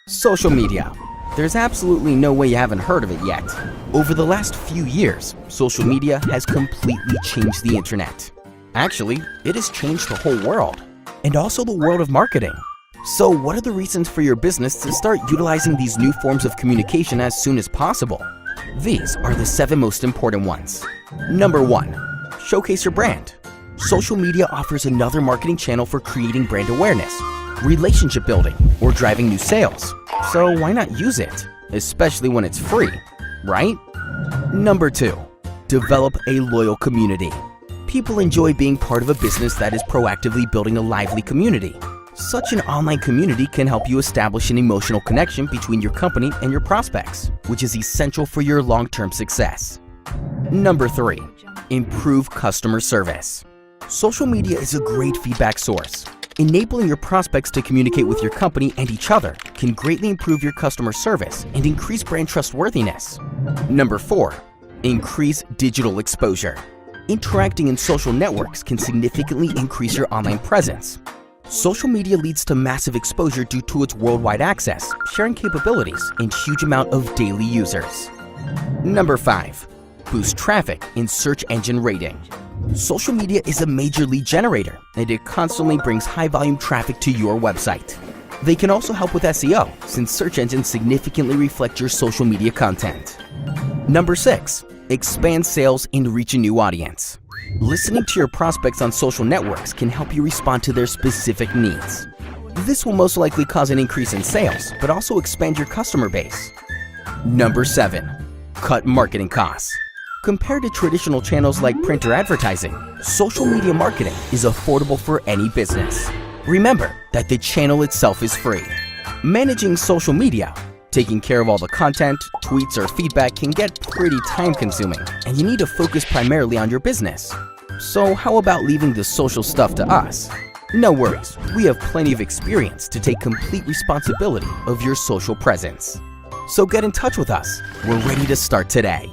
Social media. There's absolutely no way you haven't heard of it yet. Over the last few years, social media has completely changed the internet. Actually, it has changed the whole world, and also the world of marketing. So what are the reasons for your business to start utilizing these new forms of communication as soon as possible? These are the 7 most important ones. Number 1. Showcase your brand. Social media offers another marketing channel for creating brand awareness, relationship building, or driving new sales. So why not use it? Especially when it's free, right? Number 2. Develop a loyal community. People enjoy being part of a business that is proactively building a lively community. Such an online community can help you establish an emotional connection between your company and your prospects, which is essential for your long-term success. Number 3. Improve customer service. Social media is a great feedback source. Enabling your prospects to communicate with your company and each other can greatly improve your customer service and increase brand trustworthiness. Number 4. Increase digital exposure. Interacting in social networks can significantly increase your online presence. Social media leads to massive exposure due to its worldwide access, sharing capabilities, and huge amount of daily users. Number 5. Boost traffic in search engine rating. Social media is a major lead generator, and it constantly brings high-volume traffic to your website. They can also help with SEO, since search engines significantly reflect your social media content. Number 6. Expand sales and reach a new audience. Listening to your prospects on social networks can help you respond to their specific needs. This will most likely cause an increase in sales, but also expand your customer base. Number 7. Cut marketing costs. Compared to traditional channels like print or advertising, social media marketing is affordable for any business. Remember that the channel itself is free. Managing social media, taking care of all the content, tweets, or feedback can get pretty time-consuming, and you need to focus primarily on your business. So how about leaving the social stuff to us? No worries, we have plenty of experience to take complete responsibility of your social presence. So get in touch with us. We're ready to start today.